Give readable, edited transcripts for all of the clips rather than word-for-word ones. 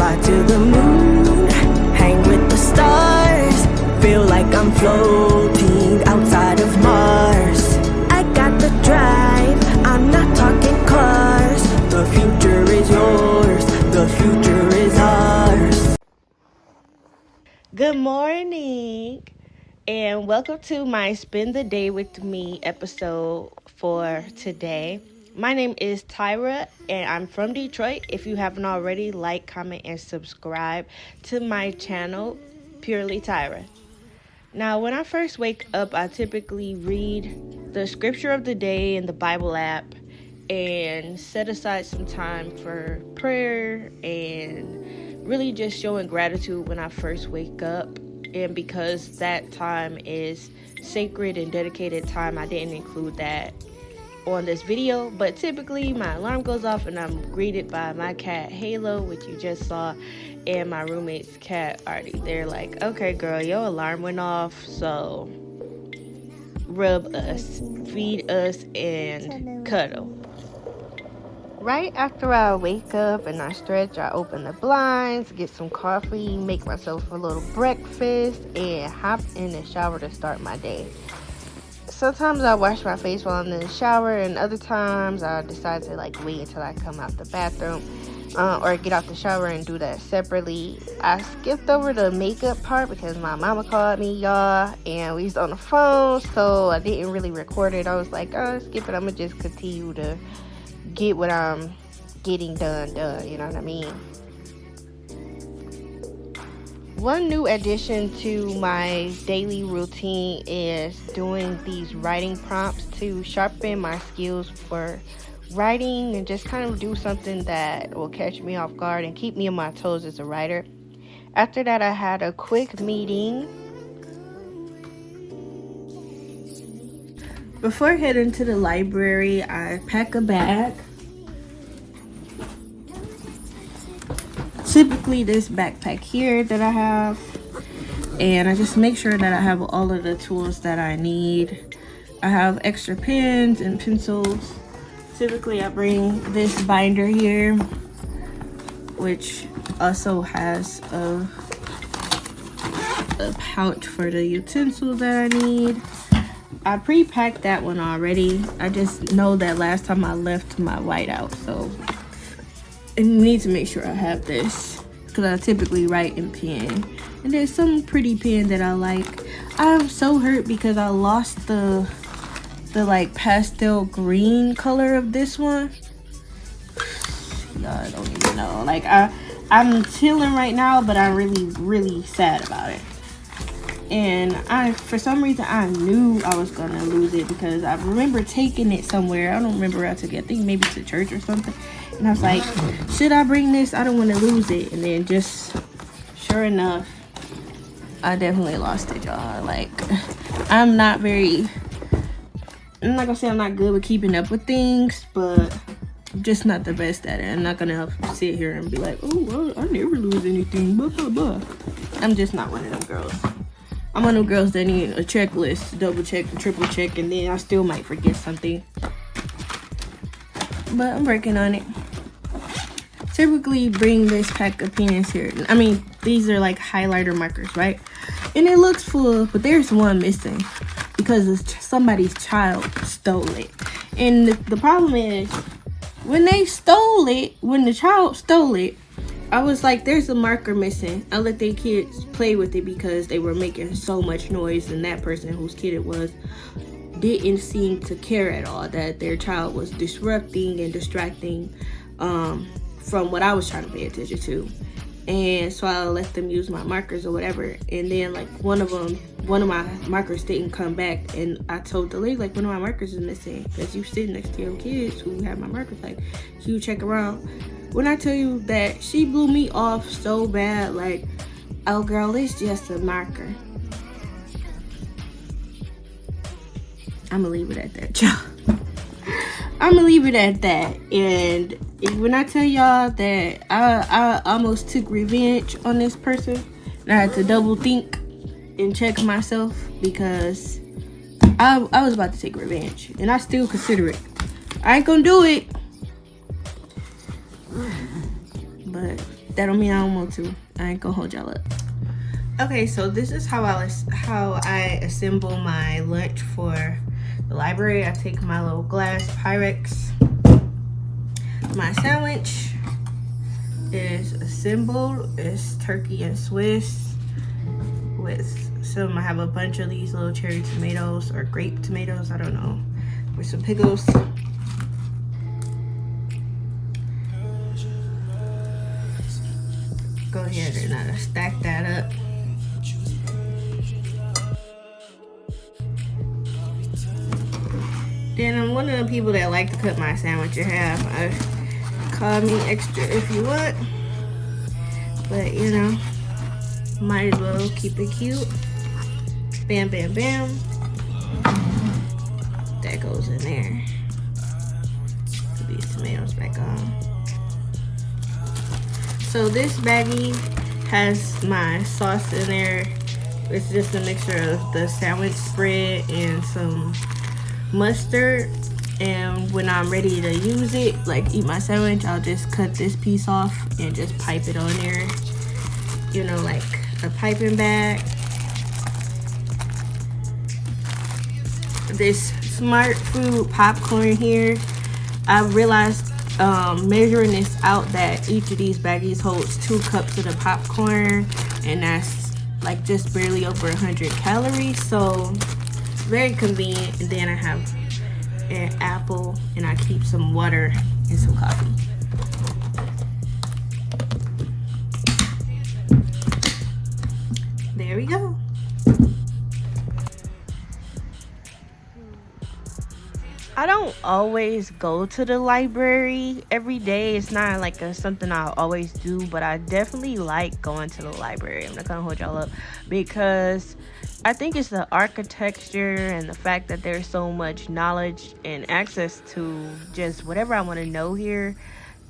fly to the moon, hang with the stars, feel like I'm floating outside of Mars. I got the drive, I'm not talking cars. The future is yours, the future is ours. Good morning, and welcome to my Spend the Day with Me episode for today. My name is Tyra, and I'm from Detroit. If you haven't already, like, comment, and subscribe to my channel, Purely Tyra. Now, when I first wake up, I typically read the scripture of the day in the Bible app and set aside some time for prayer and really just showing gratitude when I first wake up. And because that time is sacred and dedicated time, I didn't include that on this video. But typically my alarm goes off and I'm greeted by my cat Halo, which you just saw, and my roommate's cat Artie. They're like, okay girl, your alarm went off, so rub us, feed us, and cuddle. Right after I wake up and I stretch, I open the blinds, get some coffee, make myself a little breakfast, and hop in the shower to start my day. Sometimes I wash my face while I'm in the shower, and other times I decide to wait until I come out the bathroom or get out the shower and do that separately. I skipped over the makeup part because my mama called me, y'all, and we was on the phone, so I didn't really record it. I was like, oh, skip it, I'm gonna just continue to get what I'm getting done, you know what I mean? One new addition to my daily routine is doing these writing prompts to sharpen my skills for writing and just kind of do something that will catch me off guard and keep me on my toes as a writer. After that, I had a quick meeting. Before heading to the library, I pack a bag. Typically this backpack here that I have, and I just make sure that I have all of the tools that I need. I have extra pens and pencils. Typically I bring this binder here, which also has a pouch for the utensils that I need. I pre-packed that one already. I just know that last time I left my whiteout, so I need to make sure I have this because I typically write in pen. And there's some pretty pen that I like. I'm so hurt because I lost the pastel green color of this one. Y'all don't even know. I'm chilling right now, but I'm really sad about it. And for some reason I knew I was gonna lose it because I remember taking it somewhere. I don't remember where I took it. I think maybe to church or something. And I was like, should I bring this? I don't want to lose it. And then just sure enough, I definitely lost it, y'all. I'm not gonna say I'm not good with keeping up with things, but I'm just not the best at it. I'm not gonna sit here and be like, oh, I never lose anything, blah blah blah. I'm just not one of them girls. I'm one of them girls that need a checklist, double check and triple check, and then I still might forget something. But I'm working on it. Typically bring this pack of pens here. I mean, these are like highlighter markers, right? And it looks full, but there's one missing because somebody's child stole it. And the problem is, when the child stole it, I was like, there's a marker missing. I let the kids play with it because they were making so much noise, and that person whose kid it was didn't seem to care at all that their child was disrupting and distracting from what I was trying to pay attention to. And so I let them use my markers or whatever, and then one of my markers didn't come back, and I told the lady, one of my markers is missing because you sit next to your kids who have my markers, can you check around? When I tell you that she blew me off so bad, oh girl, it's just a marker. I'm gonna leave it at that, y'all. I'm gonna leave it at that. And when I tell y'all that I almost took revenge on this person, and I had to double think and check myself because I was about to take revenge, and I still consider it. I ain't gonna do it, but that don't mean I don't want to. I ain't gonna hold y'all up. Okay, so this is how I assemble my lunch for the library. I take my little glass Pyrex. My sandwich is assembled. It's turkey and Swiss with some. I have a bunch of these little cherry tomatoes or grape tomatoes, I don't know, with some pickles. Go ahead and stack that up. Then I'm one of the people that like to cut my sandwich in half. Call me extra if you want, but you know, might as well keep it cute. Bam, bam, bam. That goes in there. Put these tomatoes back on. So this baggie has my sauce in there. It's just a mixture of the sandwich spread and some mustard. And when I'm ready to use it, like eat my sandwich, I'll just cut this piece off and just pipe it on there, you know, like a piping bag. This Smart Food popcorn here, I realized measuring this out that each of these baggies holds 2 cups of the popcorn, and that's like just barely over 100 calories, so very convenient. And then I have an apple, and I keep some water and some coffee. There we go. I don't always go to the library every day. It's not like something I always do, but I definitely like going to the library. I'm not gonna hold y'all up because I think it's the architecture and the fact that there's so much knowledge and access to just whatever I want to know here.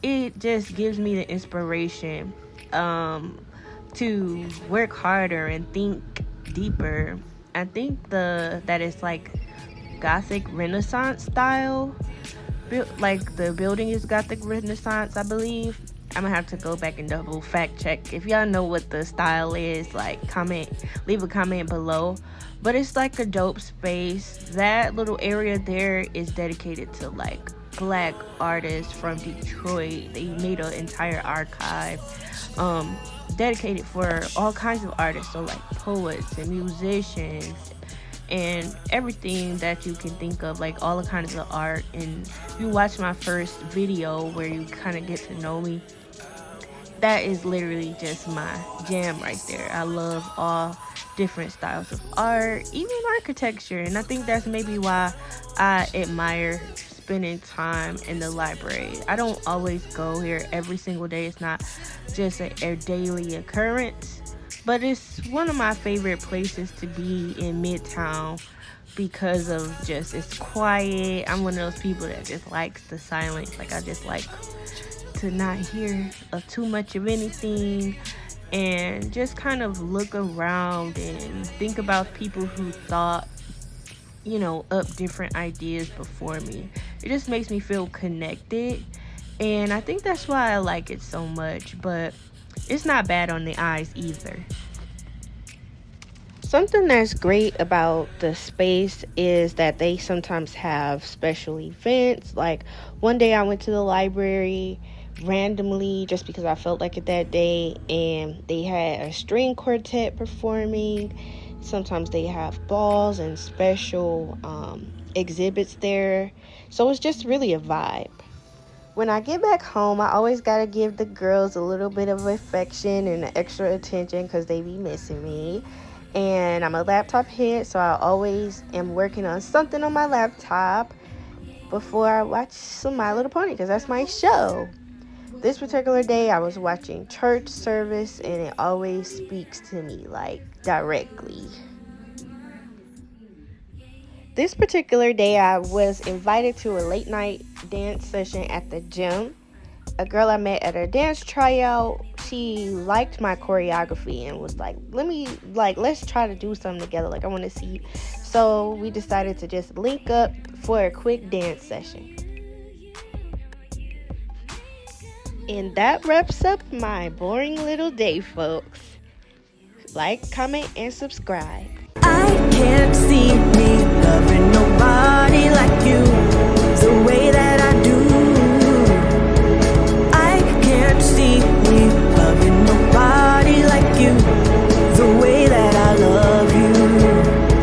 It just gives me the inspiration to work harder and think deeper. I think that it's like Gothic Renaissance style. Like the building is Gothic Renaissance, I believe. I'm gonna have to go back and double fact check. If y'all know what the style is, like leave a comment below. But it's like a dope space. That little area there is dedicated to like Black artists from Detroit. They made an entire archive dedicated for all kinds of artists, so like poets and musicians and everything that you can think of, like all the kinds of art. And you watch my first video where you kind of get to know me. That is literally just my jam right there. I love all different styles of art, even architecture, and I think that's maybe why I admire spending time in the library. I don't always go here every single day. It's not just a daily occurrence, but it's one of my favorite places to be in Midtown because of just it's quiet. I'm one of those people that just likes the silence. Like I just like to not hear too much of anything and just kind of look around and think about people who thought, you know, up different ideas before me. It just makes me feel connected, and I think that's why I like it so much. But it's not bad on the eyes either. Something that's great about the space is that they sometimes have special events. Like one day I went to the library randomly just because I felt like it that day, and they had a string quartet performing. Sometimes they have balls and special exhibits there, so it's just really a vibe. When I get back home, I always gotta give the girls a little bit of affection and extra attention because they be missing me. And I'm a laptop head, so I always am working on something on my laptop before I watch some My Little Pony, because that's my show. This particular day, I was watching church service, and it always speaks to me, like, directly. This particular day, I was invited to a late night dance session at the gym. A girl I met at a dance tryout, she liked my choreography and was like, let's try to do something together. Like, I want to see. So we decided to just link up for a quick dance session. And that wraps up my boring little day, folks. Like, comment, and subscribe.